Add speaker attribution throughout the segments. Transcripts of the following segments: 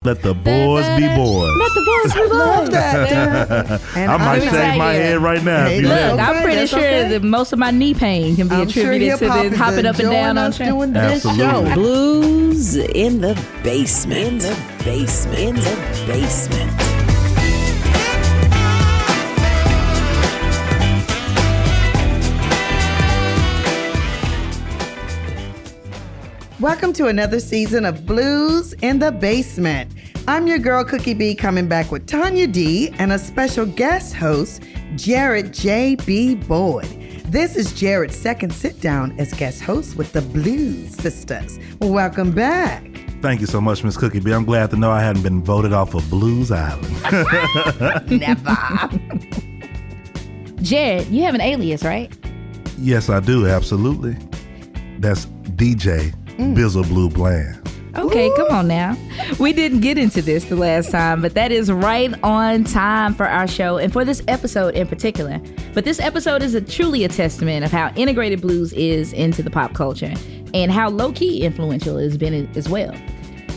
Speaker 1: Let the boys be boys.
Speaker 2: Let the boys be boys.
Speaker 1: I might shave my head right now.
Speaker 2: Hey,
Speaker 1: if you let
Speaker 2: look,
Speaker 1: me.
Speaker 2: I'm pretty sure that most of my knee pain can be attributed to this hopping up and down on chairs.
Speaker 3: Doing this
Speaker 1: Absolutely.
Speaker 3: show.
Speaker 4: Blues in the basement. In the basement. In the basement.
Speaker 3: Welcome to another season of Blues in the Basement. I'm your girl, Cookie B, coming back with Tanya D and a special guest host, Jared J.B. Boyd. This is Jared's second sit-down as guest host with the Blues Sisters. Welcome back.
Speaker 1: Thank you so much, Miss Cookie B. I'm glad to know I hadn't been voted off of Blues Island.
Speaker 3: Never.
Speaker 2: Jared, you have an alias, right?
Speaker 1: Yes, I do. Absolutely. That's DJ Bizzle Blue Bland.
Speaker 2: Okay, come on now. We didn't get into this the last time, but that is right on time for our show and for this episode in particular. But this episode is truly a testament of how integrated blues is into the pop culture and how low-key influential it has been as well.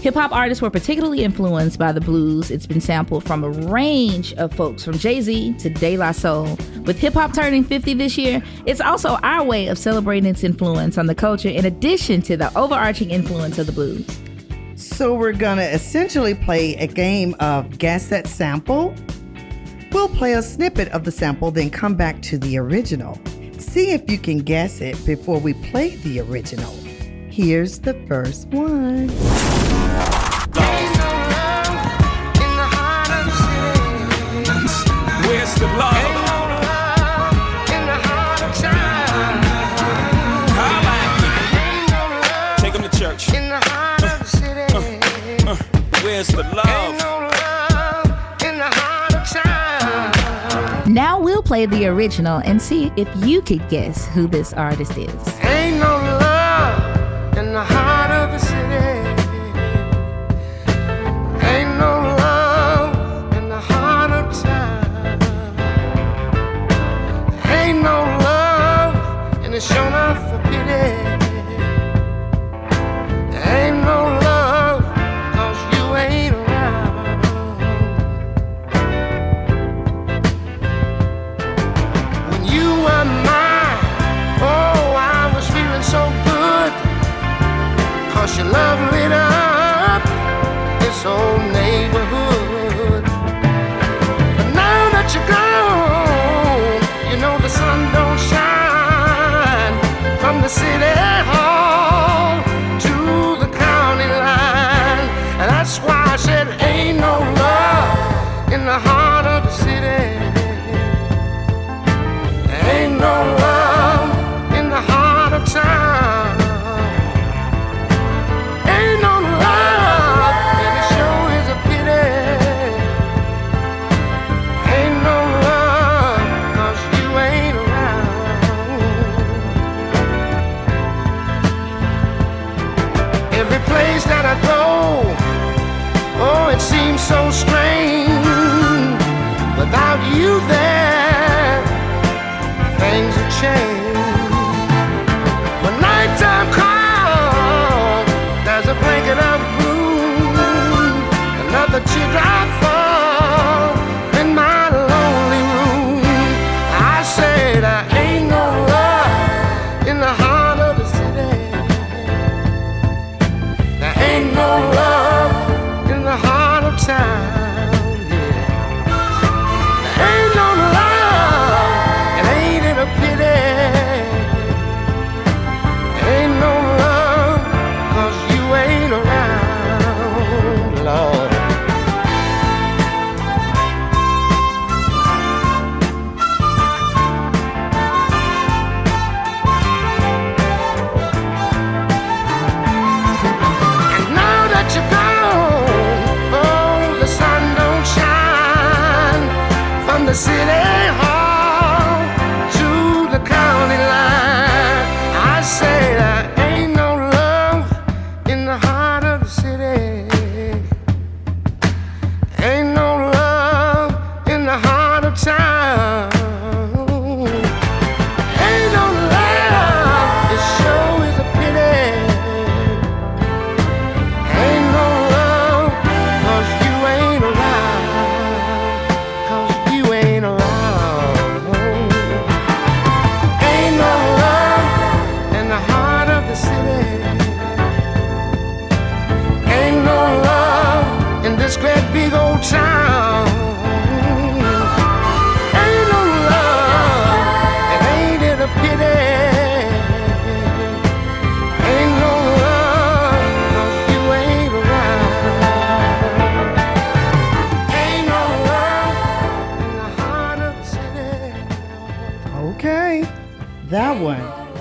Speaker 2: Hip-hop artists were particularly influenced by the blues. It's been sampled from a range of folks, from Jay-Z to De La Soul. With hip-hop turning 50 this year, it's also our way of celebrating its influence on the culture in addition to the overarching influence of the blues.
Speaker 3: So we're going to essentially play a game of Guess That Sample. We'll play a snippet of the sample, then come back to the original. See if you can guess it before we play the original. Here's the first one.
Speaker 5: Where's the love? In the heart of time. Take them to church. In the heart of the city. Where's the love? In the heart of time.
Speaker 2: Now we'll play the original and see if you could guess who this artist is.
Speaker 5: Ain't no love in the heart of the city. Ain't no love in the heart of time. Ain't no love and it's shown up for pity. Ain't no love 'cause you ain't around. When you were mine, oh, I was feeling so good, 'cause your love lit up this whole neighborhood. But now that you're gone, you know the sun don't shine from the city hall to the county line. And that's why I said ain't no love in the heart of the city. Ain't no love in the heart of town. Ain't no love, and it sure is a pity. Ain't no love, 'cause you ain't around. Every place that I go, oh, it seems so strange. Without you there, things have changed. When nighttime comes, there's a blanket of gloom. Another teardrop falls in my lonely room. I say there ain't no love in the heart of the city. There ain't no love in the heart of town. Ain't no love, and ain't it a pity? Ain't no love, 'cause you ain't around, Lord. And now that you're gone, oh, the sun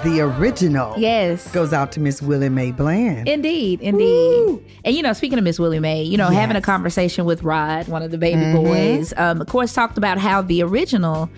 Speaker 3: the original.
Speaker 2: Yes.
Speaker 3: Goes out to Miss Willie Mae Bland.
Speaker 2: Indeed.
Speaker 3: Woo.
Speaker 2: And, speaking of Miss Willie Mae, having a conversation with Rod, one of the baby boys, of course, talked about how the original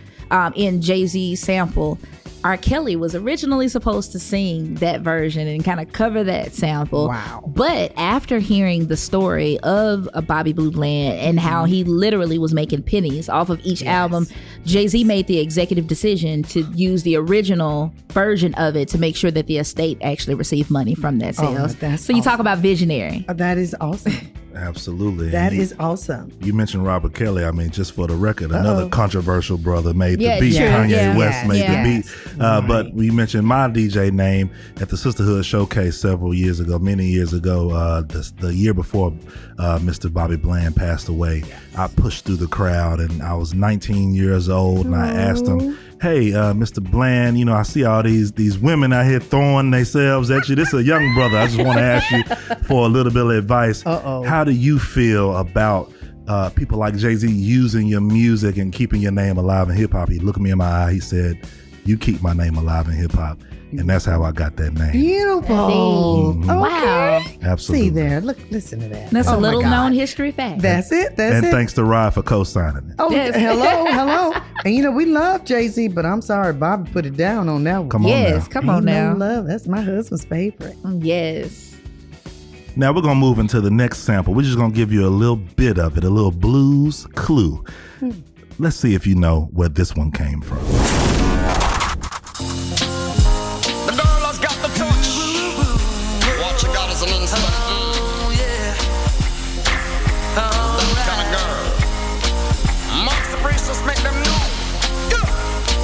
Speaker 2: in Jay-Z's sample, R. Kelly was originally supposed to sing that version and kind of cover that sample.
Speaker 3: Wow.
Speaker 2: But after hearing the story of Bobby Blue Bland and how he literally was making pennies off of each album, Jay-Z made the executive decision to use the original version of it to make sure that the estate actually received money from that sales.
Speaker 3: That's
Speaker 2: so you talk about visionary.
Speaker 3: That is awesome.
Speaker 1: Absolutely.
Speaker 3: That
Speaker 1: And
Speaker 3: is awesome.
Speaker 1: you mentioned Robert Kelly. I mean, just for the record, another controversial brother made
Speaker 2: Yeah,
Speaker 1: the beat.
Speaker 2: sure.
Speaker 1: Kanye
Speaker 2: Yeah.
Speaker 1: West made
Speaker 2: Yeah.
Speaker 1: the beat. But we mentioned my DJ name at the Sisterhood Showcase several years ago, many years ago. The year before Mr. Bobby Bland passed away, I pushed through the crowd, and I was 19 years old, and I asked him, "Hey, Mr. Bland, I see all these women out here throwing themselves at you. This is a young brother. I just want to ask you for a little bit of advice. How do you feel about people like Jay-Z using your music and keeping your name alive in hip hop?" He looked me in my eye. He said, "You keep my name alive in hip hop." And that's how I got that name.
Speaker 3: Beautiful.
Speaker 2: Indeed. Wow.
Speaker 1: Absolutely.
Speaker 3: See there. Look, listen to that.
Speaker 2: That's
Speaker 3: Oh
Speaker 2: a
Speaker 3: my
Speaker 2: little
Speaker 3: God.
Speaker 2: known history fact.
Speaker 3: That's it. That's
Speaker 1: And
Speaker 3: it.
Speaker 1: thanks to Rod for co-signing it.
Speaker 3: Oh,
Speaker 2: Yes.
Speaker 3: hello. And we love Jay-Z, but I'm sorry, Bobby put it down on that one.
Speaker 1: Come on
Speaker 2: Yes,
Speaker 1: now.
Speaker 2: come on
Speaker 3: Ain't
Speaker 2: now.
Speaker 3: No love. That's my husband's favorite.
Speaker 2: Yes.
Speaker 1: Now we're going to move into the next sample. We're just going to give you a little bit of it, a little blues clue. Let's see if you know where this one came from.
Speaker 5: The girl has got the touch. What you got is an instant. That kind of girl. Marks the bracelets make them know.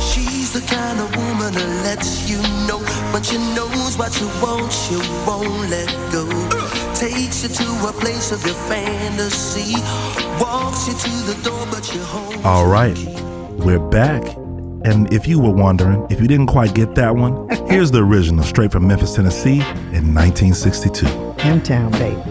Speaker 6: She's the kind of woman that lets you know when she knows what you want, she won't let go. Takes you to a place of your fantasy, walks you to the door, but you hold.
Speaker 1: All right, we're back. And if you were wondering, if you didn't quite get that one, here's the original, straight from Memphis, Tennessee in 1962.
Speaker 3: M-Town, baby.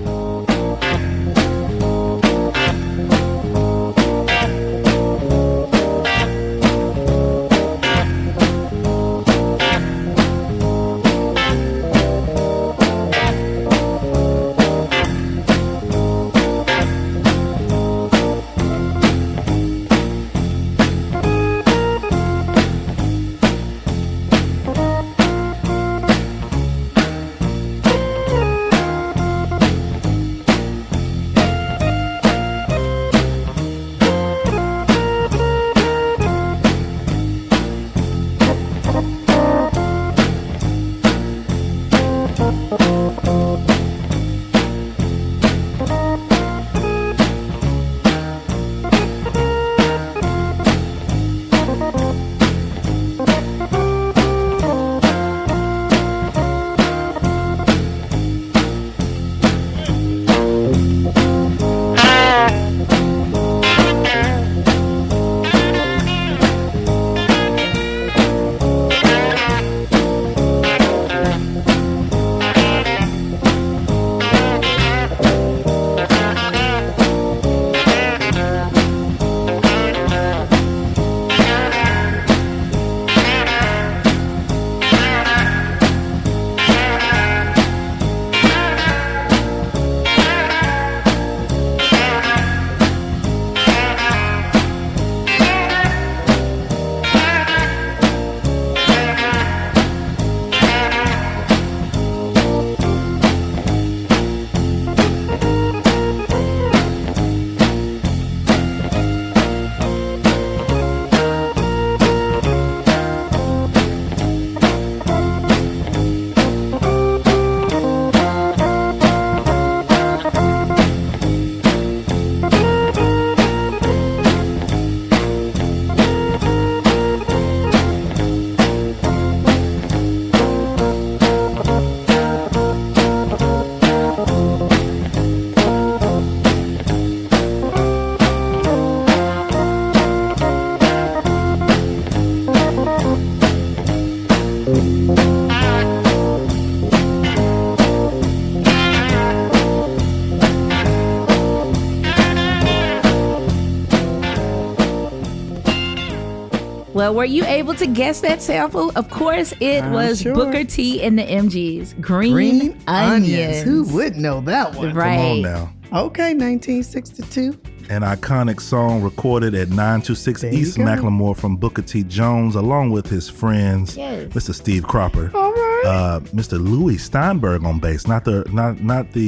Speaker 2: Well, were you able to guess that sample? Of course, it was
Speaker 3: sure.
Speaker 2: Booker T and the MGs. Green Onions.
Speaker 3: Who would know that one?
Speaker 2: Right.
Speaker 1: Come on now.
Speaker 3: Okay, 1962.
Speaker 1: An iconic song recorded at 926
Speaker 3: There you
Speaker 1: East
Speaker 3: go.
Speaker 1: Macklemore from Booker T. Jones, along with his friends,
Speaker 2: Yes.
Speaker 1: Mr. Steve Cropper,
Speaker 3: All right.
Speaker 1: Mr. Louis Steinberg on bass, not the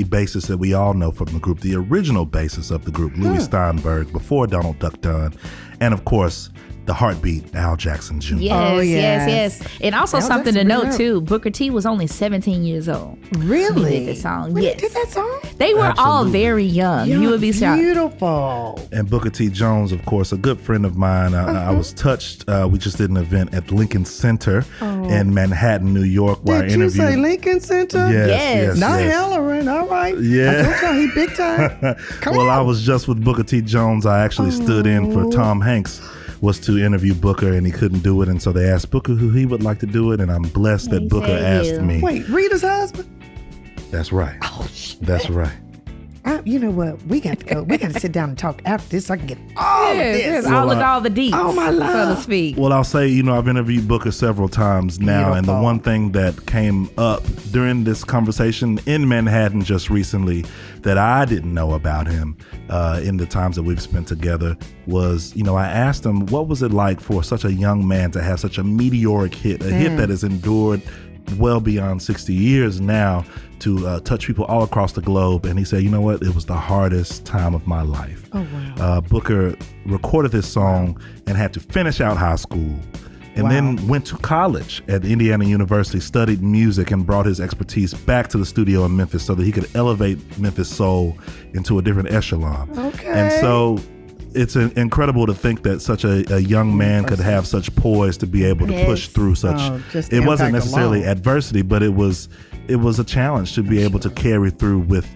Speaker 1: bassist that we all know from the group, the original bassist of the group, Louis Steinberg, before Donald Duck Dunn, and of course, the heartbeat, Al Jackson Jr.
Speaker 2: Yes,
Speaker 3: Oh,
Speaker 2: yes,
Speaker 3: yes.
Speaker 2: yes. And also
Speaker 3: Al
Speaker 2: something
Speaker 3: Jackson
Speaker 2: to note,
Speaker 3: really
Speaker 2: too. Booker T was only 17 years old.
Speaker 3: Really?
Speaker 2: He did this song,
Speaker 3: When
Speaker 2: yes.
Speaker 3: he did that song?
Speaker 2: They were all
Speaker 1: Absolutely.
Speaker 2: very young. You would be shocked.
Speaker 3: Beautiful.
Speaker 1: And Booker T. Jones, of course, a good friend of mine. I was touched. We just did an event at Lincoln Center in Manhattan, New York, where
Speaker 3: Did
Speaker 1: I
Speaker 3: you
Speaker 1: interviewed.
Speaker 3: say Lincoln Center?
Speaker 1: Yes,
Speaker 2: Yes.
Speaker 1: yes,
Speaker 3: Not
Speaker 1: yes.
Speaker 3: Halloran. All right.
Speaker 1: Yeah.
Speaker 3: I told y'all he big time. Come
Speaker 1: Well,
Speaker 3: on.
Speaker 1: I was just with Booker T. Jones. I actually stood in for Tom Hanks, was to interview Booker, and he couldn't do it. And so they asked Booker who he would like to do it, and I'm blessed that
Speaker 2: He
Speaker 1: Booker
Speaker 2: said
Speaker 1: asked
Speaker 2: you.
Speaker 1: me.
Speaker 3: Wait, Rita's husband?
Speaker 1: That's right.
Speaker 3: Oh,
Speaker 1: That's right.
Speaker 3: you know what? We got to go. We got to sit down and talk after this so I can get all of
Speaker 2: Yes,
Speaker 3: this.
Speaker 2: yes,
Speaker 1: Well,
Speaker 2: all the deets,
Speaker 3: oh, my
Speaker 2: so
Speaker 3: love.
Speaker 2: to speak.
Speaker 1: Well, I'll say, I've interviewed Booker several times now, and the
Speaker 3: Beautiful.
Speaker 1: one thing that came up during this conversation in Manhattan just recently that I didn't know about him in the times that we've spent together was, I asked him, what was it like for such a young man to have such a meteoric hit, a hit that has endured well beyond 60 years now to touch people all across the globe. And he said, you know what? It was the hardest time of my life.
Speaker 3: Oh, wow.
Speaker 1: Booker recorded this song and had to finish out high school and then went to college at Indiana University, studied music, and brought his expertise back to the studio in Memphis so that he could elevate Memphis soul into a different echelon.
Speaker 3: Okay.
Speaker 1: And so it's incredible to think that such a young man could have such poise to be able to
Speaker 2: Yes.
Speaker 1: push through such.
Speaker 3: Oh, just the
Speaker 1: It wasn't
Speaker 3: impact
Speaker 1: necessarily
Speaker 3: alone.
Speaker 1: adversity, but it was a challenge to be able to carry through with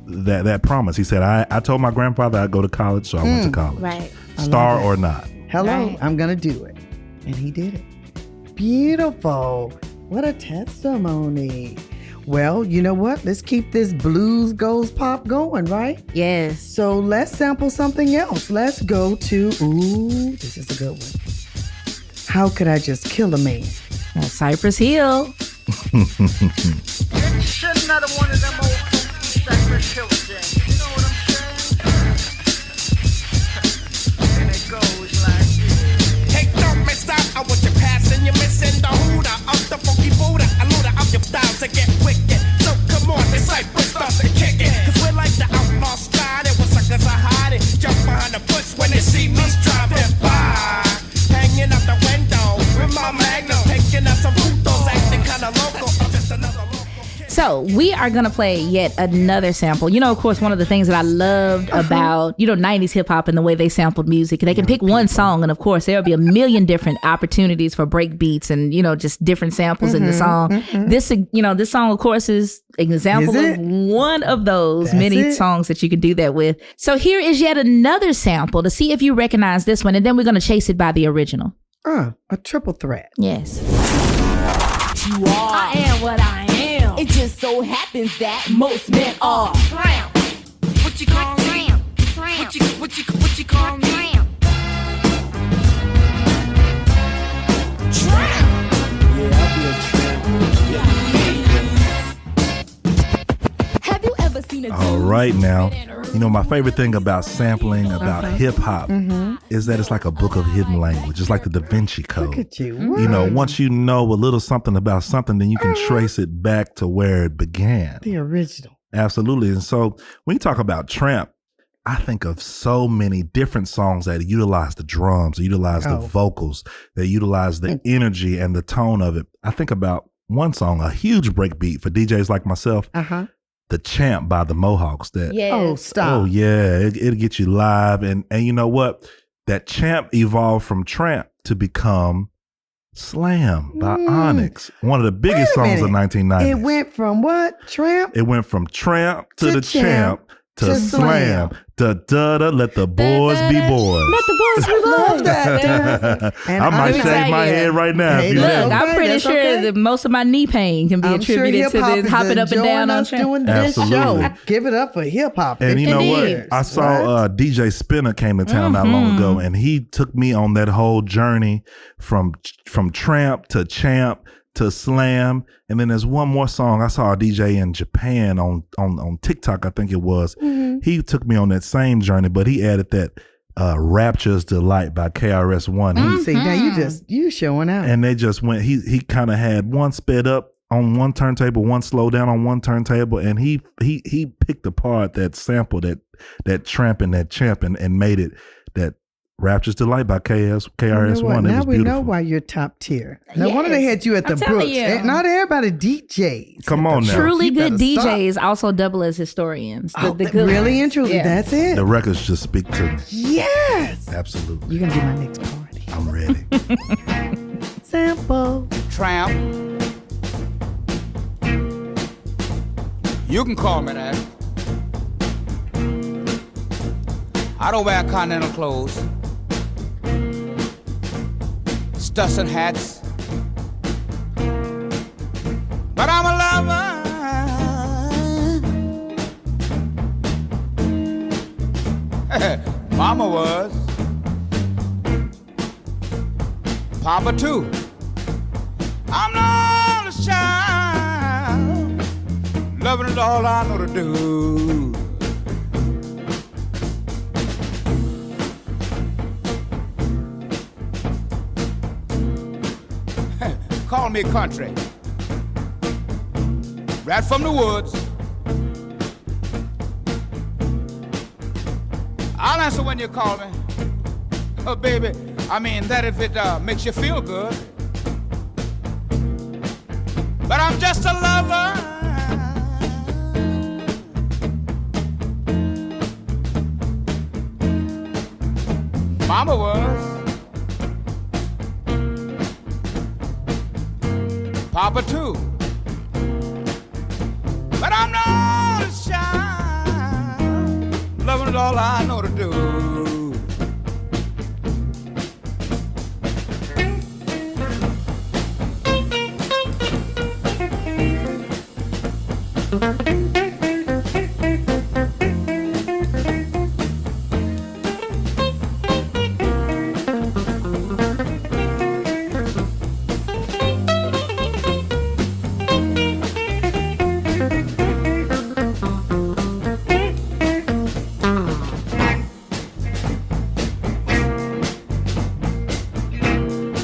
Speaker 1: that promise. He said, I told my grandfather I'd go to college, so I went to college.
Speaker 2: Right.
Speaker 1: Star or not.
Speaker 3: Hello,
Speaker 2: Right.
Speaker 3: I'm going to do it. And he did it. Beautiful. What a testimony. Well, you know what? Let's keep this blues goes pop going, right?
Speaker 2: Yes.
Speaker 3: So let's sample something else. Let's go to, this is a good one. How Could I Just Kill a Man?
Speaker 2: Cypress Hill.
Speaker 7: It's another one of them old funky Cypress Hill things. You know what I'm saying? And it goes like this.
Speaker 5: Hey, don't mess up. I want you passing. You're missing the hooter of the funky Buddha. I looter of your style to get wicked. So come on, it's like Cypress starts to kick it. Cause we're like the outlaw style. It was suckers are hiding. Jump behind the bush when they see me driving by. Hanging out the window with my magnum. Taking out some putos. Acting kinda local. I'm just another local.
Speaker 2: So we are going to play yet another sample. Of course, one of the things that I loved about, 90s hip hop and the way they sampled music, they can pick one song. And of course, there'll be a million different opportunities for break beats and, just different samples in the song. This, this song, of course, is an example
Speaker 3: Is
Speaker 2: of
Speaker 3: it?
Speaker 2: one of those
Speaker 3: That's
Speaker 2: many
Speaker 3: it.
Speaker 2: songs that you can do that with. So here is yet another sample to see if you recognize this one. And then we're going to chase it by the original.
Speaker 3: A triple threat.
Speaker 2: Yes.
Speaker 8: You are.
Speaker 2: I am what I am.
Speaker 8: It just so happens that most men are.
Speaker 7: Tramp. What you call me?
Speaker 8: Tramp.
Speaker 7: What you call me?
Speaker 8: Tramp.
Speaker 4: Yeah, I'll be a tramp.
Speaker 8: Have you ever seen a
Speaker 1: All right now. My favorite thing about sampling, about hip hop, is that it's like a book of hidden language. It's like the Da Vinci Code.
Speaker 3: Look at you.
Speaker 1: Once you know a little something about something, then you can trace it back to where it began.
Speaker 3: The original.
Speaker 1: Absolutely. And so when you talk about Tramp, I think of so many different songs that utilize the drums, that utilize the vocals, that utilize the energy and the tone of it. I think about one song, a huge breakbeat for DJs like myself, The Champ by the Mohawks. That
Speaker 2: Yes.
Speaker 3: Oh, stop.
Speaker 1: Oh yeah, it'll get you live, and you know what? That Champ evolved from Tramp to become Slam by Onyx, one of the biggest
Speaker 3: Wait a
Speaker 1: songs of
Speaker 3: minute.
Speaker 1: 1990s.
Speaker 3: It went from what? Tramp?
Speaker 1: It went from Tramp to the Champ to slam. Da da da. Let the boys be boys.
Speaker 2: Let the boys be boys.
Speaker 3: Love that. And
Speaker 1: I might
Speaker 2: I'm
Speaker 1: shave my
Speaker 2: excited.
Speaker 1: head right now.
Speaker 3: Hey,
Speaker 1: if you
Speaker 3: look,
Speaker 1: let
Speaker 2: Look,
Speaker 1: me.
Speaker 2: I'm pretty
Speaker 3: That's
Speaker 2: sure
Speaker 3: okay.
Speaker 2: that most of my knee pain can be
Speaker 3: I'm sure
Speaker 2: attributed
Speaker 3: hip hop
Speaker 2: to
Speaker 3: is
Speaker 2: this hopping up and down on
Speaker 3: us
Speaker 2: track.
Speaker 3: doing this
Speaker 1: Absolutely.
Speaker 3: show. Give it up for hip hop.
Speaker 1: And you know
Speaker 2: Indeed.
Speaker 1: what? I saw DJ Spinner came to town not long ago, and he took me on that whole journey from tramp to champ to slam. And then there's one more song. I saw a DJ in Japan on TikTok, I think it was. He took me on that same journey, but he added that Rapture's Delight by KRS-One.
Speaker 3: See, now you showing out.
Speaker 1: And they just went, he kind of had one sped up on one turntable, one slow down on one turntable, and he picked apart that sample, that tramp and that champ, and made it that Rapture's Delight by KRS-One.
Speaker 3: Now
Speaker 1: It was
Speaker 3: we know
Speaker 1: beautiful.
Speaker 3: why you're top tier. No wonder they had you at the
Speaker 2: I'm telling
Speaker 3: Brooks.
Speaker 2: you.
Speaker 3: And not everybody DJs.
Speaker 1: Come on now.
Speaker 2: Truly
Speaker 3: You
Speaker 2: good
Speaker 3: better stop.
Speaker 2: DJs also double as historians.
Speaker 3: Oh,
Speaker 2: The good
Speaker 3: really
Speaker 2: ones.
Speaker 3: and truly,
Speaker 2: Yeah.
Speaker 3: that's it.
Speaker 1: The records just speak to me.
Speaker 3: Yes.
Speaker 1: Absolutely.
Speaker 3: You're going to be my next party.
Speaker 1: I'm ready.
Speaker 3: Sample.
Speaker 9: Tramp. You can call me that. I don't wear continental clothes. Studs and hats. But I'm a lover. Mama was. Papa too. I'm not a child. Loving is all I know to do. Call me country. Right from the woods. I'll answer when you call me. Oh, baby, I mean that if it makes you feel good. But I'm just a lover. Mama was. Papa too. But I'm not a child. Loving is all I know to do.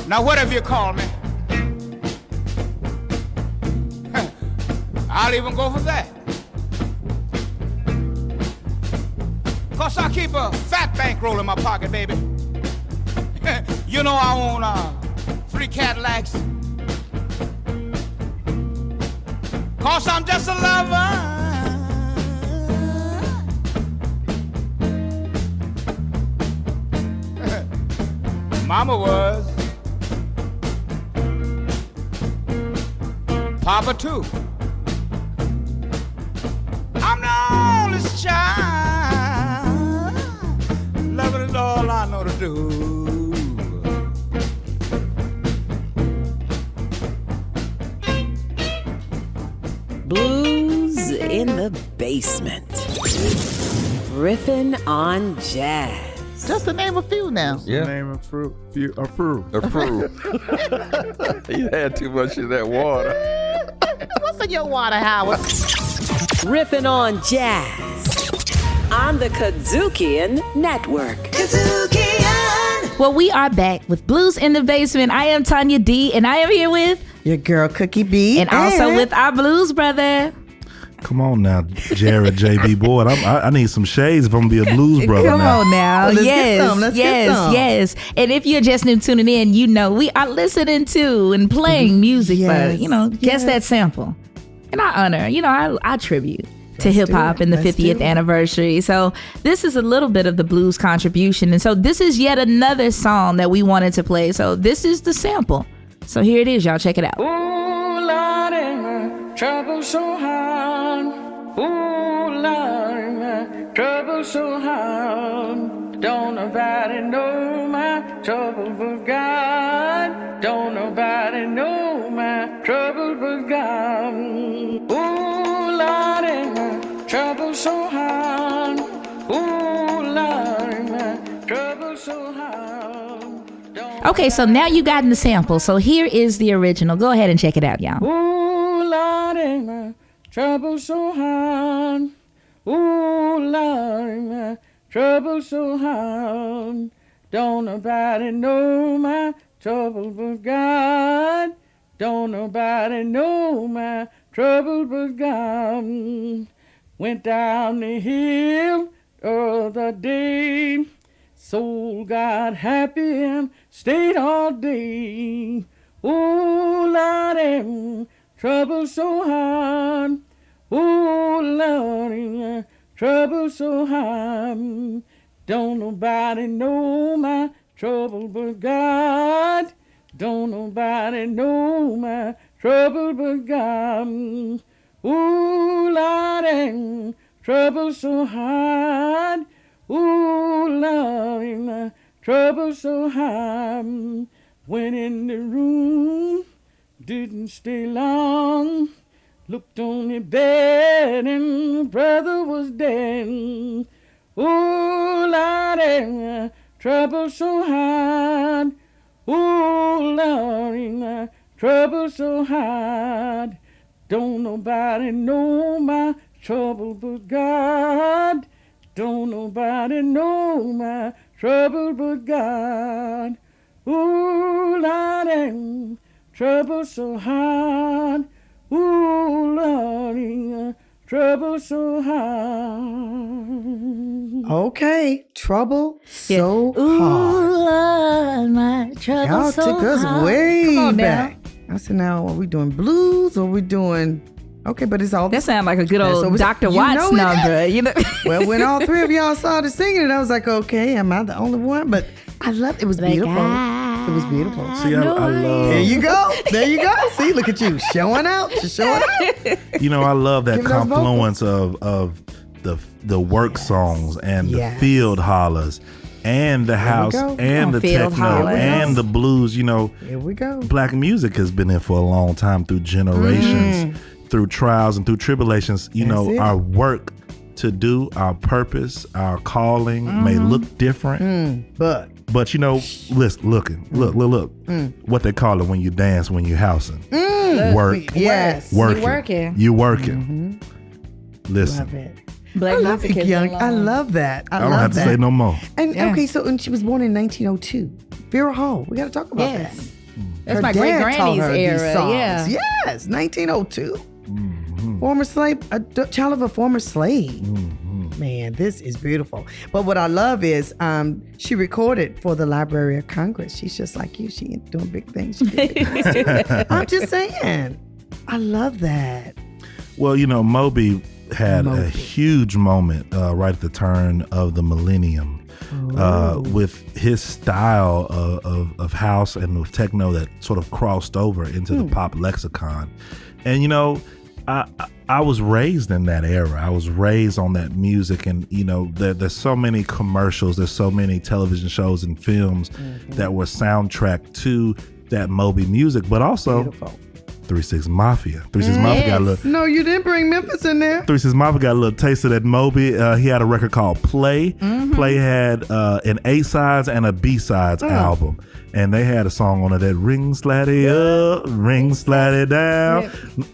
Speaker 9: Now, whatever you call me, I'll even go for that. 'Cause I keep a fat bankroll in my pocket, baby. You know I own 3 Cadillacs. 'Cause I'm just a lover. Mama was. Papa too. I'm the oldest child. Loving is all I know to do.
Speaker 4: Blues in the basement. Riffin' on jazz.
Speaker 10: Just to name a few now.
Speaker 11: Yeah.
Speaker 1: Name a fruit. A fruit.
Speaker 11: A fruit. You had too much of that water.
Speaker 10: What's in your water, Howard?
Speaker 4: Riffin' on jazz on the Kazukian Network.
Speaker 2: Well, we are back with Blues in the Basement. I am Tanya D, and I am here with
Speaker 3: Your girl Cookie B.
Speaker 2: and also with our blues brother.
Speaker 1: Come on now, Jared JB Boyd. I need some shades if I'm gonna be a blues brother.
Speaker 2: Come
Speaker 1: now.
Speaker 2: on now.
Speaker 3: Let's get
Speaker 2: yes,
Speaker 3: some. Let's
Speaker 2: yes,
Speaker 3: get some.
Speaker 2: yes. And if you're just new tuning in, you know we are listening to and playing music,
Speaker 3: Yes,
Speaker 2: but guess
Speaker 3: yes.
Speaker 2: that sample. And I honor, I tribute to hip hop and the
Speaker 3: Let's
Speaker 2: 50th
Speaker 3: do it.
Speaker 2: anniversary. So this is a little bit of the blues contribution. And so this is yet another song that we wanted to play. So this is the sample. So here it is, y'all. Check it out.
Speaker 12: Ooh, Lordy, my trouble so hard. Ooh, Lordy, my trouble so hard. Don't nobody know my trouble but God. Don't nobody know my trouble but God. Ooh, Lordy, my trouble so hard. Ooh, Lordy, my trouble so hard.
Speaker 2: Okay, so now you gotten the sample. So here is the original. Go ahead and check it out, y'all.
Speaker 12: Ooh, Lordy, my trouble so hard. Ooh, Lordy, my trouble so hard. Don't nobody know my trouble but God. Don't nobody know my trouble but God. Went down the hill the other day. Soul got happy and stayed all day. Ooh, Lordy, trouble so hard. Ooh, Lordy, trouble so hard. Don't nobody know my trouble but God. Don't nobody know my trouble but God. Ooh, Lordy, trouble so hard. Ooh, Lordy, my trouble so hard. Went in the room, didn't stay long. Looked on the bed and my brother was dead. Ooh, Lordy, trouble so hard. Ooh, Lordy, trouble so hard. Don't nobody know my trouble but God. Don't nobody know my trouble but God. Ooh, Lordy, trouble so hard. Ooh, Lordy, trouble so hard.
Speaker 3: Okay, trouble
Speaker 2: Yeah.
Speaker 3: so
Speaker 2: Ooh,
Speaker 3: hard.
Speaker 2: Lord, my trouble
Speaker 3: Y'all
Speaker 2: so
Speaker 3: took us
Speaker 2: hard.
Speaker 3: way
Speaker 2: Come on
Speaker 3: back. I said, now, are we doing blues or are we doing... Okay, but it's all...
Speaker 2: That sounds like a good
Speaker 3: That's
Speaker 2: old
Speaker 3: what we-
Speaker 2: Dr.
Speaker 3: you
Speaker 2: Watts
Speaker 3: know it
Speaker 2: number.
Speaker 3: is.
Speaker 2: You know?
Speaker 3: Well, when all three of y'all started singing it, I was like, okay, am I the only one? But I loved it. It was beautiful. It was beautiful.
Speaker 1: See, I love.
Speaker 3: There you go. There you go. See, look at you showing out. Just showing out.
Speaker 1: You know, I love that
Speaker 3: Give those
Speaker 1: confluence of the work songs and the
Speaker 3: Yes.
Speaker 1: field hollers and the house
Speaker 3: go.
Speaker 1: and the
Speaker 2: Field
Speaker 1: techno
Speaker 2: hollers.
Speaker 1: and the blues. You know,
Speaker 3: Here we go.
Speaker 1: black music has been there for a long time through generations, through trials and through tribulations. You
Speaker 3: That's
Speaker 1: know,
Speaker 3: it.
Speaker 1: our work to do, our purpose, our calling may look different. But you know, listen, look. What they call it when you dance, when you housing. Work.
Speaker 3: Yes.
Speaker 1: Working.
Speaker 2: You working.
Speaker 1: You working. Listen.
Speaker 3: Love it.
Speaker 2: Black
Speaker 3: I love
Speaker 2: music
Speaker 3: it,
Speaker 2: has
Speaker 3: Young.
Speaker 2: been
Speaker 3: I
Speaker 2: long.
Speaker 3: love that. I
Speaker 1: I don't
Speaker 3: love
Speaker 1: have to
Speaker 3: that.
Speaker 1: say no more.
Speaker 3: And
Speaker 2: Yeah.
Speaker 3: okay, so and she was born in 1902. Vera Hall. We got to talk about
Speaker 2: Yes.
Speaker 3: that.
Speaker 2: That's
Speaker 3: Her
Speaker 2: my
Speaker 3: dad
Speaker 2: great
Speaker 3: taught
Speaker 2: granny's
Speaker 3: her these
Speaker 2: era.
Speaker 3: songs.
Speaker 2: Yeah.
Speaker 3: Yes, 1902. Former slave, a child of a former slave. Man, this is beautiful. But what I love is she recorded for the Library of Congress. She's just like you. She ain't doing big things. She did big things too. I'm just saying. I love that.
Speaker 1: Well, you know, Moby had a huge moment right at the turn of the millennium with his style of house and of techno that sort of crossed over into the pop lexicon. And, you know, I was raised in that era. I was raised on that music, and you know, there's so many commercials, there's so many television shows and films that were soundtrack to that Moby music, but also 3 6 Mafia. 3 6 Mafia got a little.
Speaker 3: No, you didn't bring Memphis in there.
Speaker 1: 3 6 Mafia got a little taste of that Moby. He had a record called Play. Play had an A-sides and a B-sides album. And they had a song on it that ring slatty up, ring slatty down.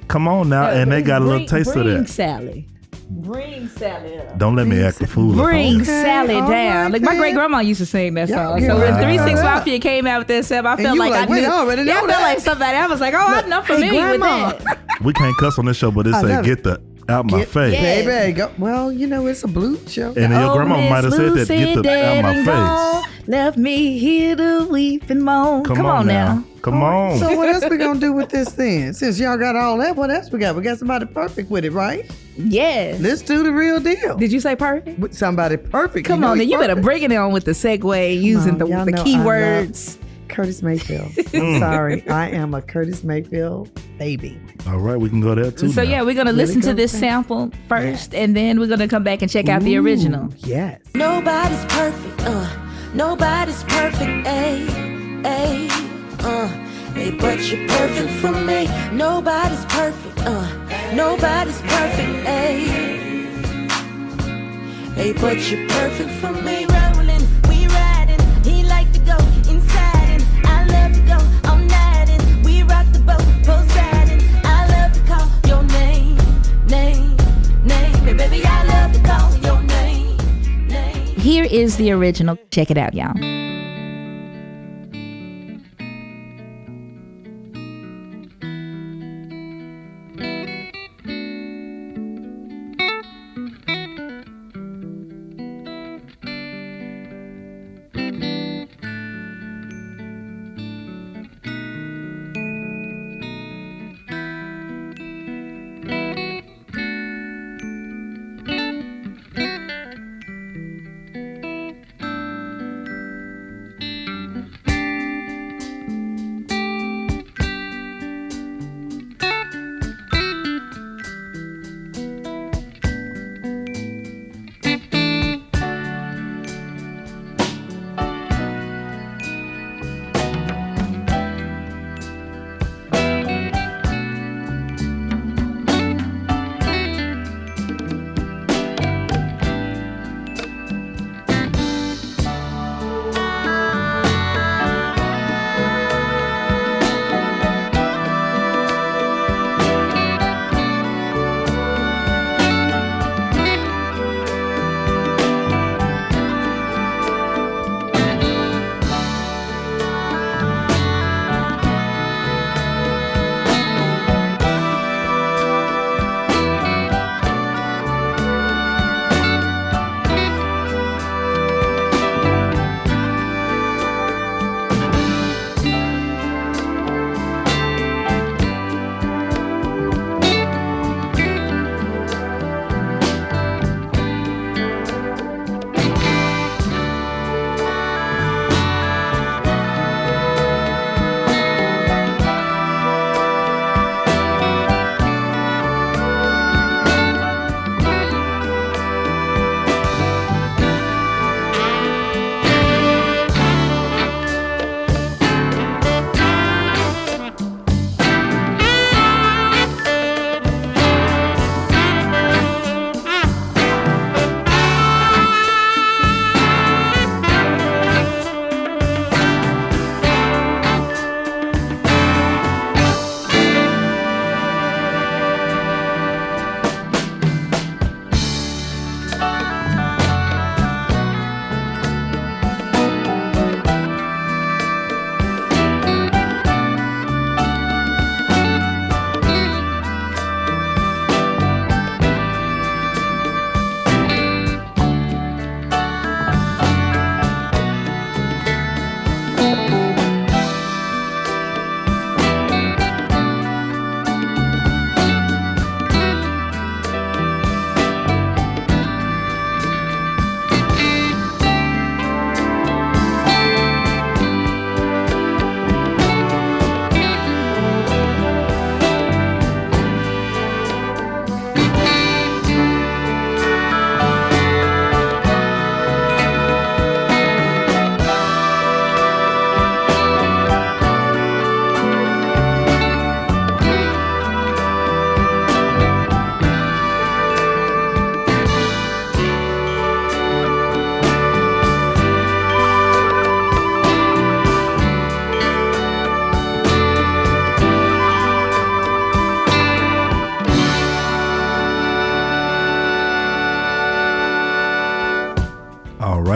Speaker 1: Come on now. And they got a little taste of
Speaker 2: Bring
Speaker 1: that.
Speaker 2: Sally. Bring Sally up.
Speaker 1: Don't let me act a fool. up
Speaker 2: Bring
Speaker 1: on you.
Speaker 2: Sally
Speaker 3: all
Speaker 2: down.
Speaker 3: right
Speaker 2: Like my
Speaker 3: then.
Speaker 2: great grandma used to sing that
Speaker 3: Yeah,
Speaker 2: song.
Speaker 3: yeah,
Speaker 2: So when
Speaker 3: right.
Speaker 2: 3 6
Speaker 3: Yeah.
Speaker 2: Mafia came out with that stuff, I felt
Speaker 3: you
Speaker 2: like
Speaker 3: were
Speaker 2: I
Speaker 3: like, wait,
Speaker 2: knew.
Speaker 3: I already know
Speaker 2: I felt
Speaker 3: that.
Speaker 2: like somebody. I was like, oh, I'm not familiar with
Speaker 3: Grandma.
Speaker 2: that.
Speaker 1: We can't cuss on this show, but it
Speaker 3: I
Speaker 1: say
Speaker 3: love
Speaker 1: get the out my face.
Speaker 2: Yeah.
Speaker 3: Baby, go. Well, you know, it's a blues show.
Speaker 1: And your
Speaker 2: Oh,
Speaker 1: grandma
Speaker 2: Miss
Speaker 1: might have said that, get
Speaker 2: Lucy
Speaker 1: the out my
Speaker 2: dead and
Speaker 1: face.
Speaker 2: gone, left me here to weep and moan.
Speaker 1: Come on now. Come on.
Speaker 3: So what else we gonna do with this then? Since y'all got all that, what else we got? We got somebody perfect with it, right?
Speaker 2: Yes.
Speaker 3: Let's do the real deal.
Speaker 2: Did you say perfect?
Speaker 3: With somebody perfect.
Speaker 2: Come
Speaker 3: You know
Speaker 2: on, then
Speaker 3: he's
Speaker 2: you better
Speaker 3: perfect.
Speaker 2: bring it on with the segue using
Speaker 3: Y'all
Speaker 2: the
Speaker 3: know I
Speaker 2: keywords.
Speaker 3: love Curtis Mayfield. I'm sorry. I am a Curtis Mayfield baby.
Speaker 1: All right, we can go there too.
Speaker 2: So
Speaker 1: now.
Speaker 2: yeah, we're gonna listen to this sample first, and then we're gonna come back and check out the original.
Speaker 3: Yes.
Speaker 13: Nobody's perfect, nobody's perfect, hey, but you're perfect for me. Nobody's perfect, nobody's perfect, hey, but you're perfect for me. Rolling, we riding, he like to go inside, and I love to go all night, and we rock the boat, Poseidon. I love to call your name, and baby, I love to call your name.
Speaker 2: Here is the original. Check it out, y'all.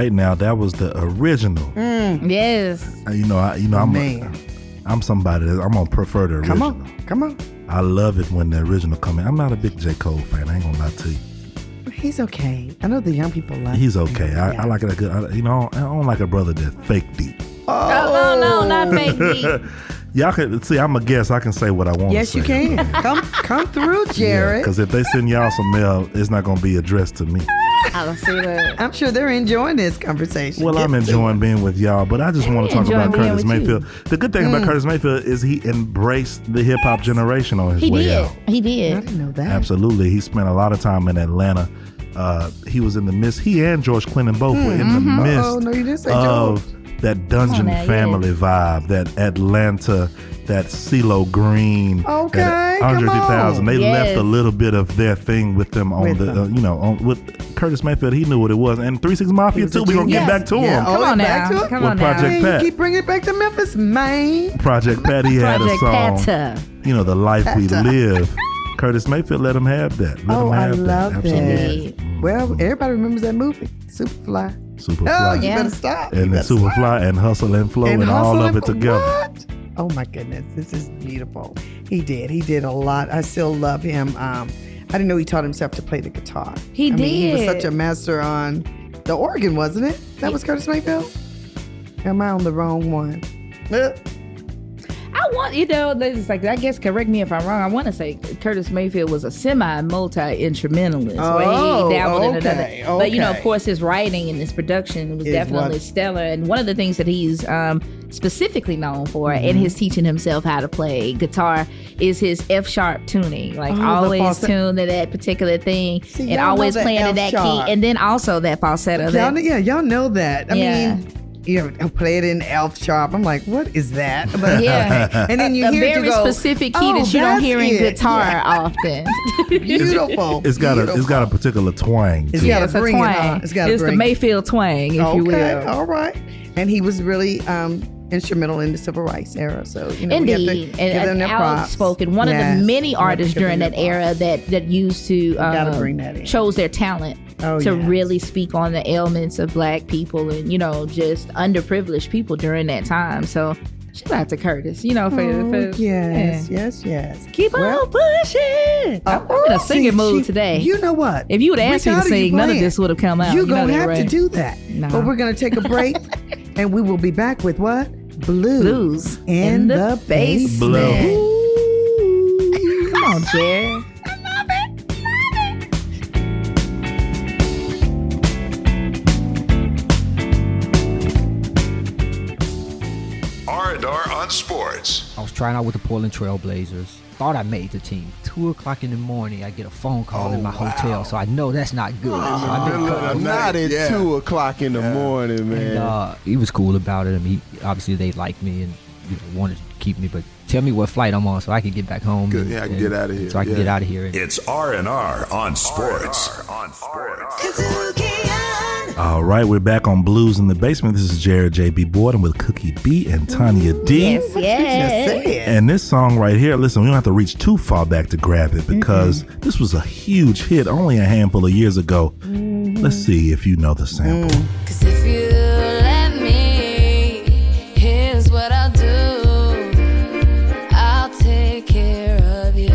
Speaker 1: right now, that was the original.
Speaker 2: Yes.
Speaker 1: I'm somebody that I'm gonna prefer the original.
Speaker 3: Come on.
Speaker 1: I love it when the original come in. I'm not a big J. Cole fan. I ain't gonna lie to you.
Speaker 3: He's okay. I know the young people love
Speaker 1: He's
Speaker 3: him.
Speaker 1: okay.
Speaker 3: Yeah.
Speaker 1: I like it. I don't like a brother that's fake deep.
Speaker 2: Oh, no, not fake deep.
Speaker 1: Y'all can see. I'm a guest. I can say what I want.
Speaker 3: Yes, you can. Come through, Jared.
Speaker 1: Because if they send y'all some mail, it's not gonna be addressed to me.
Speaker 2: I don't see that.
Speaker 3: I'm sure they're enjoying this conversation.
Speaker 1: Well, I'm enjoying being with y'all, but I just want to talk
Speaker 2: enjoying
Speaker 1: about
Speaker 2: being
Speaker 1: Curtis
Speaker 2: with you.
Speaker 1: Mayfield. The good thing about Curtis Mayfield is he embraced the hip hop generation on his
Speaker 2: He
Speaker 1: way
Speaker 2: did.
Speaker 1: out.
Speaker 2: He
Speaker 3: I
Speaker 2: did.
Speaker 3: didn't know that.
Speaker 1: Absolutely. He spent a lot of time in Atlanta. He was in the midst. He and George Clinton both were in the midst
Speaker 3: Oh, no, you didn't say
Speaker 1: of that Dungeon
Speaker 2: now,
Speaker 1: Family vibe, that Atlanta, that CeeLo Green,
Speaker 3: Okay,
Speaker 1: that
Speaker 3: come
Speaker 1: Andre 3000.
Speaker 3: on.
Speaker 1: They
Speaker 2: Yes.
Speaker 1: left a little bit of their thing with them on
Speaker 3: With
Speaker 1: the,
Speaker 3: them.
Speaker 1: with Curtis Mayfield. He knew what it was. And 3 6 Mafia
Speaker 3: was
Speaker 1: too.
Speaker 3: a
Speaker 1: We're going to get
Speaker 3: genius.
Speaker 1: back to
Speaker 3: Yeah.
Speaker 1: him.
Speaker 3: Oh,
Speaker 2: Come on
Speaker 3: back
Speaker 2: now.
Speaker 3: to it?
Speaker 2: Come
Speaker 1: With
Speaker 2: on
Speaker 1: Project
Speaker 2: now.
Speaker 3: Hey,
Speaker 1: Pat.
Speaker 3: you keep bringing it back to Memphis, man.
Speaker 1: Project Pat, he had a
Speaker 2: Project
Speaker 1: song,
Speaker 2: Pata.
Speaker 1: The life we
Speaker 3: Pata.
Speaker 1: live. Curtis Mayfield let him have that. Let
Speaker 3: Oh,
Speaker 1: him
Speaker 3: I
Speaker 1: have
Speaker 3: love
Speaker 1: that.
Speaker 3: that.
Speaker 1: Absolutely.
Speaker 3: Well, everybody remembers that movie, Superfly.
Speaker 1: Superfly.
Speaker 3: Oh, you
Speaker 2: Yeah.
Speaker 3: better stop.
Speaker 1: And
Speaker 3: You
Speaker 1: then
Speaker 3: better stop.
Speaker 1: Superfly and Hustle and Flow and, all
Speaker 3: Hustle
Speaker 1: of
Speaker 3: and
Speaker 1: it together.
Speaker 3: What? Oh my goodness, this is beautiful. He did a lot. I still love him. I didn't know he taught himself to play the guitar.
Speaker 2: He
Speaker 3: I mean, he was
Speaker 2: did.
Speaker 3: such a master on the organ, wasn't it? That was Curtis Mayfield? Am I on the wrong one?
Speaker 2: I want, there's like, I guess, correct me if I'm wrong. I want to say Curtis Mayfield was a multi-instrumentalist. where
Speaker 3: Oh,
Speaker 2: he dabbled in
Speaker 3: okay,
Speaker 2: another. But, of
Speaker 3: okay.
Speaker 2: course, his writing and his production was
Speaker 3: Is
Speaker 2: definitely
Speaker 3: what-
Speaker 2: stellar. And one of the things that he's specifically known for
Speaker 3: Mm-hmm.
Speaker 2: in his teaching himself how to play guitar is his F-sharp tuning. Like,
Speaker 3: Oh, the
Speaker 2: always
Speaker 3: falsetto.
Speaker 2: tuned to that particular thing.
Speaker 3: See,
Speaker 2: and
Speaker 3: y'all know
Speaker 2: always
Speaker 3: that
Speaker 2: playing to that
Speaker 3: F-sharp.
Speaker 2: key. And then also that falsetto. that-
Speaker 3: Y'all know that. I
Speaker 2: Yeah.
Speaker 3: mean, I play it in F sharp. I'm like, what is that? But
Speaker 2: Yeah.
Speaker 3: and then you
Speaker 2: a
Speaker 3: hear it,
Speaker 2: very
Speaker 3: you go,
Speaker 2: specific key
Speaker 3: "Oh,
Speaker 2: that you don't
Speaker 3: that's
Speaker 2: hear in
Speaker 3: it."
Speaker 2: guitar
Speaker 3: Yeah.
Speaker 2: often.
Speaker 3: Beautiful.
Speaker 1: It's got a particular twang.
Speaker 3: It's
Speaker 1: to
Speaker 3: got
Speaker 1: it.
Speaker 3: a bring it, huh?
Speaker 2: It's
Speaker 3: got a
Speaker 2: the
Speaker 3: bring.
Speaker 2: Mayfield twang, if you will.
Speaker 3: All right. And he was really instrumental in the civil rights era. So, we have to
Speaker 2: Indeed,
Speaker 3: give them
Speaker 2: and
Speaker 3: their props.
Speaker 2: outspoken. One of
Speaker 3: Yes.
Speaker 2: the many
Speaker 3: We have to
Speaker 2: artists
Speaker 3: give them
Speaker 2: during
Speaker 3: their
Speaker 2: that era that used to
Speaker 3: gotta bring that in.
Speaker 2: chose their talent
Speaker 3: Oh,
Speaker 2: to
Speaker 3: yes.
Speaker 2: really speak on the ailments of Black people and just underprivileged people during that time. So shout out to Curtis. For
Speaker 3: Yes.
Speaker 2: Keep on pushing. I'm in a singing mood today.
Speaker 3: You know what?
Speaker 2: If you would ask me to
Speaker 3: tired of you
Speaker 2: sing, none of
Speaker 3: playing.
Speaker 2: this would have come out.
Speaker 3: You're
Speaker 2: You know
Speaker 3: going to
Speaker 2: that,
Speaker 3: have to
Speaker 2: right?
Speaker 3: do that.
Speaker 2: No.
Speaker 3: But we're going to take a break and we will be back with what?
Speaker 2: Blues
Speaker 3: in the basement.
Speaker 2: Come on, Jared.
Speaker 14: R&R on Sports.
Speaker 15: I was trying out with the Portland Trail Blazers. Thought I made the team. 2 o'clock in the morning, I get a phone call in my hotel, so I know that's not good. So I've been cut.
Speaker 16: Not at 2 o'clock in the morning, man.
Speaker 15: And, he was cool about it. I mean, obviously they liked me and wanted to keep me, but tell me what flight I'm on so I can get back home.
Speaker 14: Good. Yeah, I can get out of here.
Speaker 15: So I can get out of here.
Speaker 14: It's R&R on Sports.
Speaker 1: All right, we're back on Blues in the Basement. This is Jared J.B. Boyd. I'm with Cookie B and Tanya D.
Speaker 2: Yes.
Speaker 1: And this song right here, listen, we don't have to reach too far back to grab it because this was a huge hit only a handful of years ago. Let's see if you know the sample.
Speaker 17: Cause if you let me, here's what I'll do. I'll take care of you.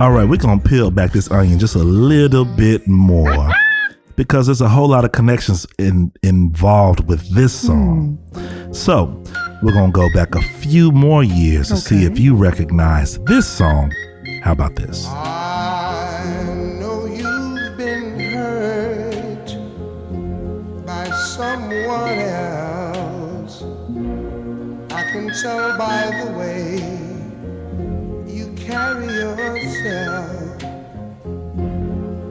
Speaker 1: All right, we're going to peel back this onion just a little bit more because there's a whole lot of connections involved with this song. So we're going to go back a few more years to see if you recognize this song. How about this?
Speaker 5: I know you've been hurt by someone else. I can tell by the way you carry yourself.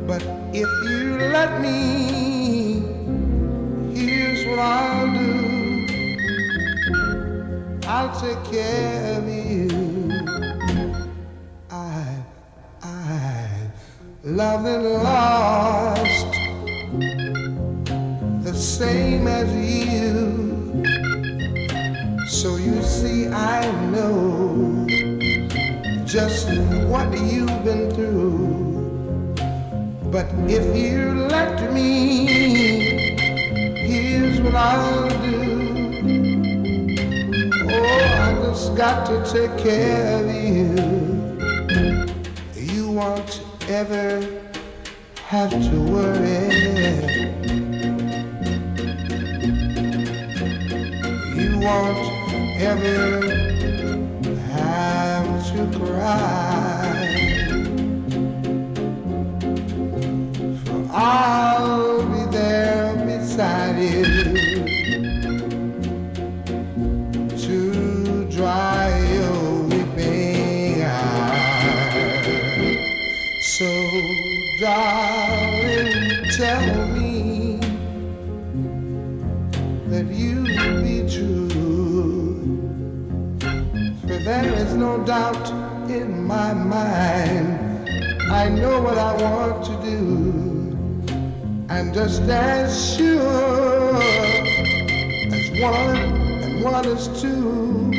Speaker 5: But if you let me, here's what I'll do. I'll take care of you. I've loved and lost the same as you. So you see, I know just what you've been through. But if you let me, here's what I'll do. Oh, I just got to take care of you. You won't ever have to worry. You won't ever have to cry. I'll be there beside you to dry your weeping eyes. So, darling, tell me that you be true, for there is no doubt in my mind. I know what I want to do, and just as sure as one and one is two,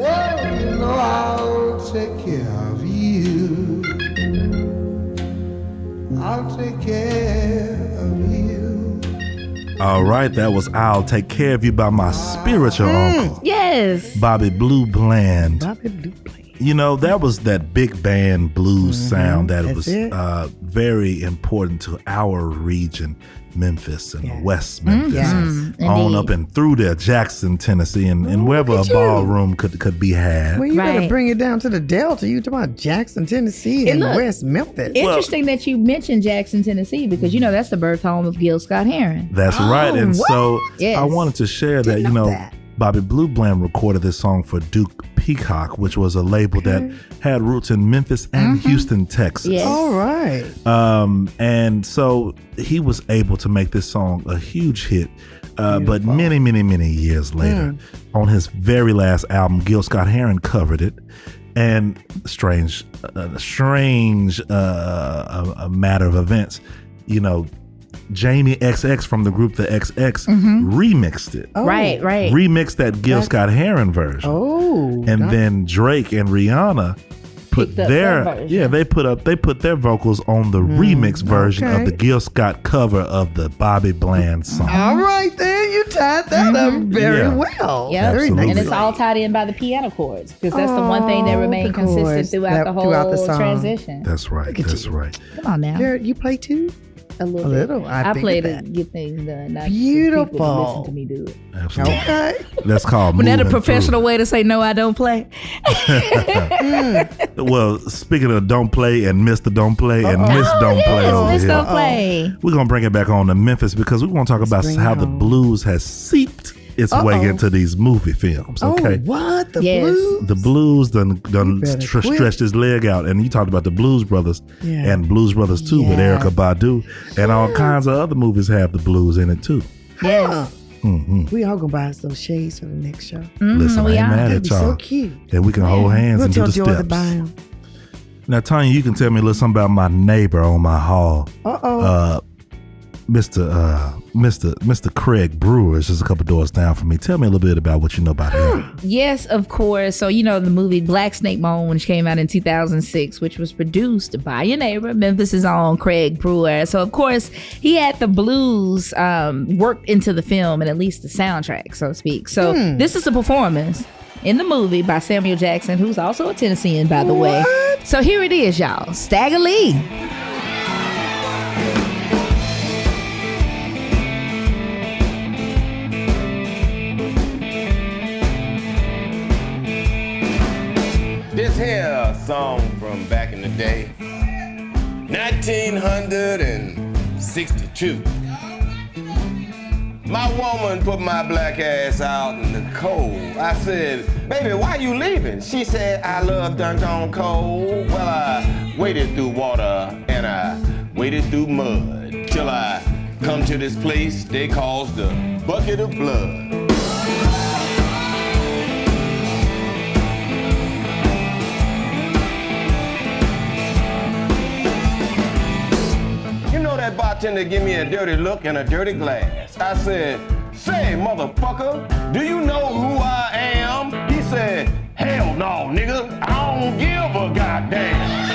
Speaker 5: well, you know I'll take care of you. I'll take care of you.
Speaker 1: All right, that was I'll Take Care of You by my spiritual uncle.
Speaker 2: Yes.
Speaker 1: Bobby Blue Bland.
Speaker 3: Bobby Blue Bland.
Speaker 1: You know, that was that big band blues sound that
Speaker 3: That's
Speaker 1: was
Speaker 3: it.
Speaker 1: very important to our region, Memphis and West Memphis, and on
Speaker 2: Indeed.
Speaker 1: up and through there, Jackson, Tennessee, and wherever a
Speaker 3: at you.
Speaker 1: ballroom could be had.
Speaker 3: Well, you better
Speaker 2: Right.
Speaker 3: bring it down to the Delta. You talking about Jackson, Tennessee, and
Speaker 2: look,
Speaker 3: West Memphis.
Speaker 2: Interesting that you mentioned Jackson, Tennessee, because you know that's the birth home of Gil Scott-Heron.
Speaker 1: That's right. And so
Speaker 2: Yes.
Speaker 1: I wanted to share that, you know, Bobby Blue Bland recorded this song for Duke Peacock, which was a label that had roots in Memphis and Houston, Texas.
Speaker 2: Yes.
Speaker 3: All right.
Speaker 1: And so he was able to make this song a huge hit. But many, many, many years later, on his very last album, Gil Scott-Heron covered it. And strange matter of events, you know, Jamie XX from the group The XX remixed it.
Speaker 3: Oh.
Speaker 2: Right.
Speaker 1: Remixed that Gil Scott-Heron version.
Speaker 3: Oh.
Speaker 1: And then Drake and Rihanna put
Speaker 2: Picked up
Speaker 1: their
Speaker 2: their version.
Speaker 1: they put their vocals on the remix version of
Speaker 3: okay.
Speaker 1: the Gil Scott cover of the Bobby Bland song.
Speaker 3: All right, then you tied that up very
Speaker 1: Yeah.
Speaker 3: well.
Speaker 2: Yep.
Speaker 3: Very
Speaker 1: Absolutely.
Speaker 2: And it's all tied in by the piano chords, because that's the one thing that remained
Speaker 3: the
Speaker 2: consistent
Speaker 3: chords
Speaker 2: throughout the whole
Speaker 3: throughout the song.
Speaker 2: transition.
Speaker 1: That's right.
Speaker 3: Look at
Speaker 1: That's
Speaker 3: you.
Speaker 1: right.
Speaker 2: Come on now.
Speaker 3: Jared, you play too?
Speaker 2: A little.
Speaker 3: A
Speaker 2: bit.
Speaker 3: little, I
Speaker 2: I play
Speaker 3: figured
Speaker 2: to
Speaker 3: that.
Speaker 2: get things done. Not
Speaker 3: Beautiful.
Speaker 2: For people to listen to me do it.
Speaker 1: Absolutely.
Speaker 3: Okay.
Speaker 1: That's called
Speaker 2: Was that a
Speaker 1: moving
Speaker 2: professional way to say no? I don't play.
Speaker 1: through. Well, speaking of don't play and Mr. Don't Play and Miss Don't Play
Speaker 2: Yes,
Speaker 1: over
Speaker 2: Miss
Speaker 1: here,
Speaker 2: Don't Play.
Speaker 1: we're gonna bring it back on to Memphis because we want to talk about
Speaker 3: bring
Speaker 1: how
Speaker 3: it
Speaker 1: the
Speaker 3: on.
Speaker 1: blues has seeped its way into these movie films. Okay.
Speaker 3: Oh, what? The
Speaker 2: Yes.
Speaker 3: blues?
Speaker 1: The Blues done
Speaker 3: better quit.
Speaker 1: stretched his leg out, and you talked about the Blues Brothers
Speaker 3: Yeah.
Speaker 1: and Blues Brothers 2 with
Speaker 3: Yes.
Speaker 1: Erykah Badu, and all kinds of other movies have the blues in it too.
Speaker 2: Yes.
Speaker 3: We all gonna buy us those shades for the next show.
Speaker 1: Listen, I
Speaker 2: we
Speaker 1: ain't
Speaker 2: are.
Speaker 1: mad
Speaker 3: That'd
Speaker 1: at
Speaker 3: be
Speaker 1: y'all,
Speaker 3: so cute.
Speaker 1: and we can hold hands
Speaker 3: We'll
Speaker 1: and do
Speaker 3: tell
Speaker 1: the
Speaker 3: Joy to
Speaker 1: steps.
Speaker 3: buy them.
Speaker 1: Now, Tanya, you can tell me a little something about my neighbor on my hall. Mr. Craig Brewer is just a couple doors down from me. Tell me a little bit about what you know about him.
Speaker 2: Yes, of course. So, you know, the movie Black Snake Moan, which came out in 2006, which was produced by your neighbor, Memphis' own Craig Brewer. So, of course, he had the blues worked into the film, and at least the soundtrack, so to speak. So, this is a performance in the movie by Samuel Jackson, who's also a Tennessean, by the way. So, here it is, y'all. Stagger Lee.
Speaker 18: This here song from back in the day, 1962. My woman put my black ass out in the cold. I said, baby, why you leaving? She said, I love done gone cold. Well, I waded through water and I waded through mud till I come to this place they calls the Bucket of Blood. You know that bartender give me a dirty look and a dirty glass. I said, say, motherfucker, do you know who I am? He said, hell no, nigga, I don't give a goddamn.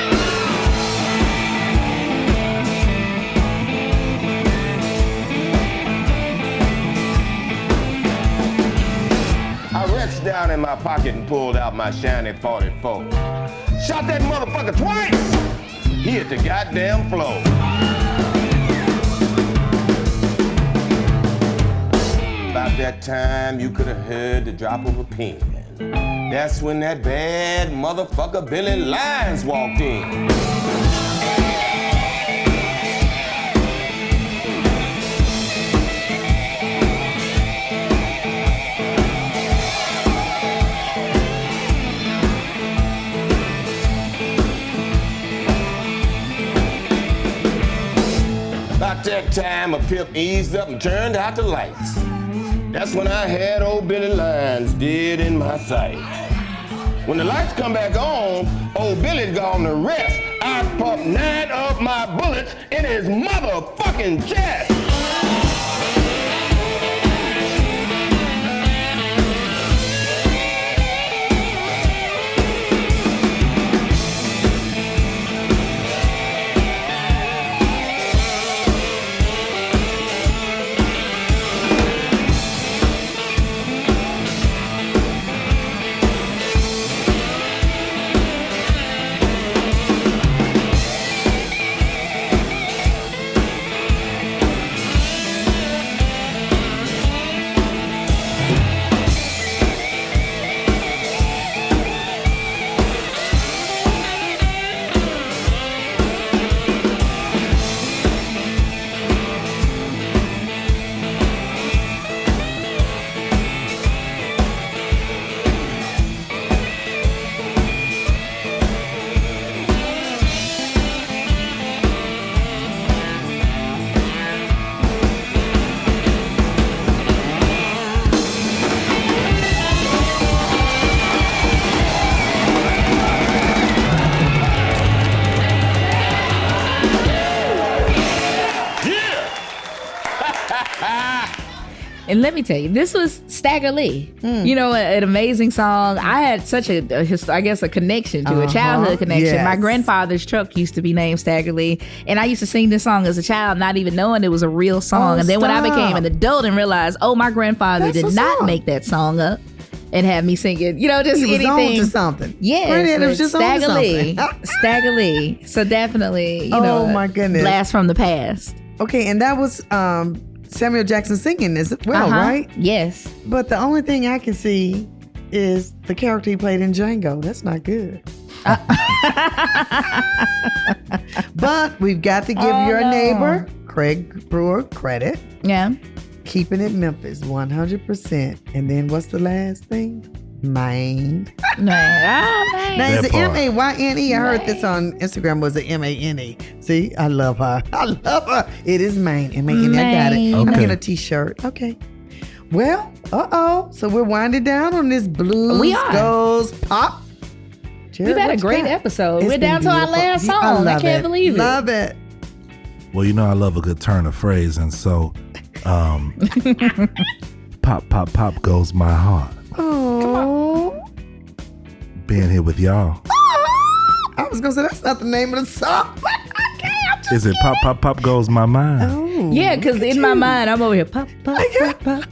Speaker 18: I reached down in my pocket and pulled out my shiny 44. Shot that motherfucker twice! He hit the goddamn floor. About that time, you could have heard the drop of a pin. That's when that bad motherfucker Billy Lyons walked in. About that time, a pimp eased up and turned out the lights. That's when I had old Billy Lyons dead in my sight. When the lights come back on, old Billy's gone to rest. I popped 9 of my bullets in his motherfucking chest.
Speaker 2: And let me tell you, this was Stagger Lee. You know, an amazing song. I had such a connection to a childhood connection.
Speaker 3: Yes.
Speaker 2: My grandfather's truck used to be named Stagger Lee, and I used to sing this song as a child, not even knowing it was a real song. And then when I became an adult and realized, my grandfather did not make that song up and have me singing, you know, just
Speaker 3: He was
Speaker 2: anything.
Speaker 3: on to something.
Speaker 2: Yes,
Speaker 3: Granddad was just on to
Speaker 2: Stagger Lee.
Speaker 3: something.
Speaker 2: Stagger Lee. So definitely, you know,
Speaker 3: my goodness.
Speaker 2: blast from the past.
Speaker 3: Okay, and that was Samuel Jackson singing as well, right?
Speaker 2: Yes.
Speaker 3: But the only thing I can see is the character he played in Django. That's not good. But we've got to give your neighbor, Craig Brewer, credit.
Speaker 2: Yeah.
Speaker 3: Keeping it Memphis, 100%. And then what's the last thing? Maine.
Speaker 2: Maine.
Speaker 3: Now, is it
Speaker 1: part.
Speaker 3: Mayne? I heard this on Instagram was a Mane. See, I love her. I love her. It is Maine. Mane. I got it.
Speaker 2: Maine.
Speaker 3: I'm
Speaker 1: Okay.
Speaker 3: getting a t-shirt. Okay. Well, so we're winding down on this Blues
Speaker 2: We are.
Speaker 3: Goes Pop. Jared,
Speaker 2: We've had
Speaker 3: what
Speaker 2: a
Speaker 3: you
Speaker 2: great
Speaker 3: got?
Speaker 2: episode.
Speaker 3: It's
Speaker 2: We're
Speaker 3: been
Speaker 2: down to our
Speaker 3: beautiful.
Speaker 2: last
Speaker 3: I
Speaker 2: song. I
Speaker 3: love
Speaker 2: can't
Speaker 3: it.
Speaker 2: believe it.
Speaker 3: Love it.
Speaker 1: Well, you know I love a good turn of phrase, and so pop, pop, pop goes my heart.
Speaker 3: Oh.
Speaker 1: Being here with y'all.
Speaker 3: I was going to say, that's not the name of the song. But okay, I'm just
Speaker 1: Is it pop, pop, pop goes my mind?
Speaker 3: Oh,
Speaker 2: Yeah, because in my mind, I'm over here, pop, pop, pop, pop.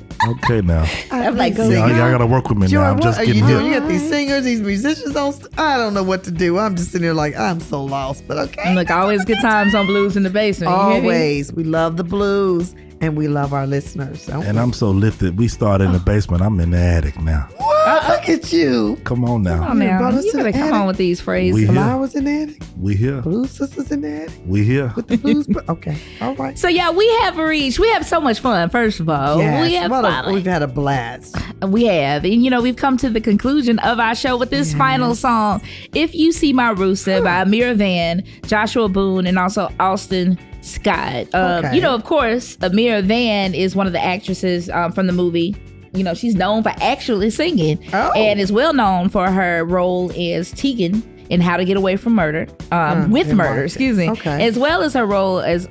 Speaker 1: Okay, now.
Speaker 2: I'm like, go
Speaker 1: Y'all gotta work with me
Speaker 3: Joy,
Speaker 1: now. I'm
Speaker 3: what
Speaker 1: just
Speaker 3: are
Speaker 1: getting
Speaker 3: you doing?
Speaker 1: here.
Speaker 3: You got these singers, these musicians on. I don't know what to do. I'm just sitting here like I'm so lost. But okay.
Speaker 2: Look, always good times on Blues in the Basement. You hear me?
Speaker 3: Always, we love the blues and we love our listeners. Don't
Speaker 1: And
Speaker 3: we?
Speaker 1: I'm so lifted. We started in the basement. I'm in the attic now.
Speaker 3: What? Look at you.
Speaker 1: Come on now.
Speaker 2: Come on now.
Speaker 3: brought us
Speaker 2: You
Speaker 3: to the
Speaker 2: better come
Speaker 3: attic.
Speaker 2: on with these phrases.
Speaker 1: We here.
Speaker 3: Flowers in the attic.
Speaker 1: We here.
Speaker 3: Blues sisters in the attic.
Speaker 1: We here.
Speaker 3: With the blues. Okay. All right.
Speaker 2: So yeah, we have so much fun. First of all,
Speaker 3: Yes.
Speaker 2: we have fun.
Speaker 3: We've had a blast.
Speaker 2: We have, and you know, we've come to the conclusion of our show with this final song, "If You See My Rooster" by Amir Van, Joshua Boone, and also Austin Scott.
Speaker 3: Okay.
Speaker 2: You know, of course, Amir Van is one of the actresses from the movie. You know, she's known for actually singing and is well known for her role as Tegan in How to Get Away from Murder, with
Speaker 3: in
Speaker 2: murder,
Speaker 3: Martin.
Speaker 2: excuse me,
Speaker 3: Okay.
Speaker 2: as well as her role as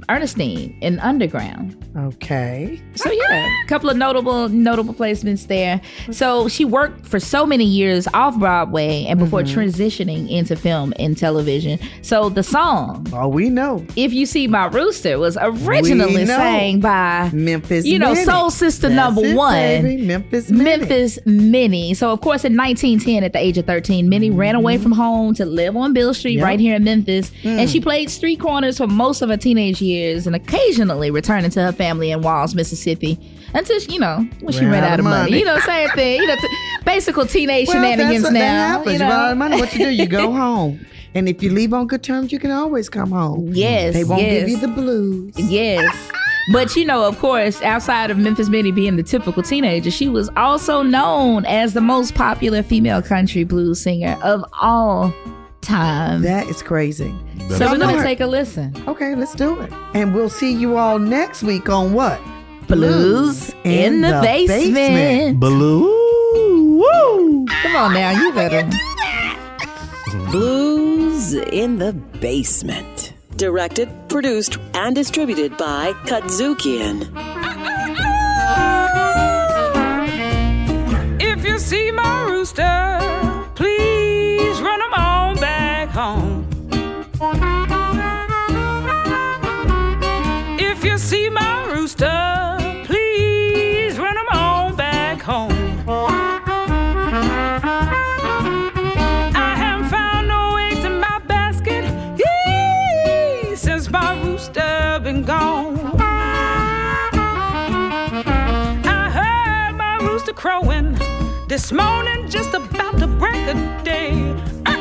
Speaker 2: Ernestine in Underground.
Speaker 3: Okay.
Speaker 2: So yeah, a couple of notable placements there. So she worked for so many years off Broadway and before transitioning into film and television. So the song,
Speaker 3: we know,
Speaker 2: "If You See My Rooster," was originally
Speaker 3: We know.
Speaker 2: sang by
Speaker 3: Memphis.
Speaker 2: you know,
Speaker 3: Minnie.
Speaker 2: Soul Sister
Speaker 3: That's
Speaker 2: number
Speaker 3: it,
Speaker 2: one,
Speaker 3: baby. Memphis Minnie.
Speaker 2: Memphis Minnie. So of course, in 1910, at the age of 13, Minnie ran away from home to live on Bill Street
Speaker 3: Yep.
Speaker 2: right here in Memphis, and she played street corners for most of her teenage years, and occasionally returning to her family in Walls, Mississippi, until she, when she ran out of money. You know, same thing. You know, basic teenage shenanigans
Speaker 3: That
Speaker 2: now.
Speaker 3: happens.
Speaker 2: You
Speaker 3: You run out
Speaker 2: know?
Speaker 3: of money. What you do? You go home. And if you leave on good terms, you can always come home.
Speaker 2: Yes,
Speaker 3: They won't give
Speaker 2: yes.
Speaker 3: you the blues.
Speaker 2: Yes. But you know, of course, outside of Memphis Minnie being the typical teenager, she was also known as the most popular female country blues singer of all time.
Speaker 3: That is crazy.
Speaker 2: So we're going to take a listen.
Speaker 3: Okay, let's do it. And we'll see you all next week on what?
Speaker 2: Blues in the basement.
Speaker 1: Blue. Woo.
Speaker 2: Come on now, you better.
Speaker 4: Blues in the Basement. Directed, produced, and distributed by Kadzukian.
Speaker 12: If you see my rooster, please run him on back home. If you see my rooster, please run him on back home. I haven't found no eggs in my basket since my rooster been gone. I heard my rooster crowing this morning, just about to break a day. I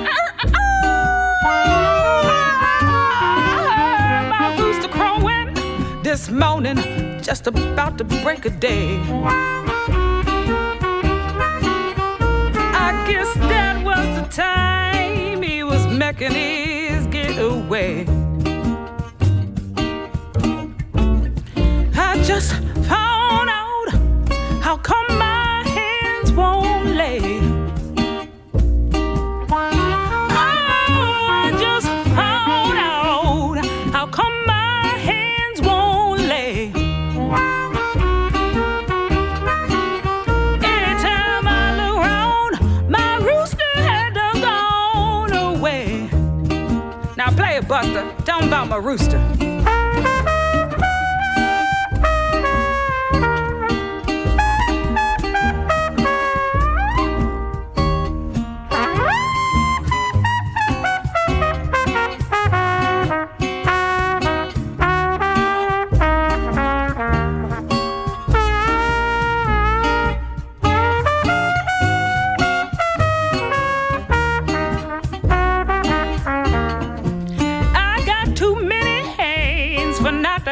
Speaker 12: heard my rooster crowing this morning, just about to break a day. I guess that was the time he was making his getaway. I just found out how come my hands won't lay. Oh, I just found out how come my hands won't lay. Anytime I look around, my rooster had done gone away. Now play it, Buster. Tell 'em about my rooster. I got too many hands for not to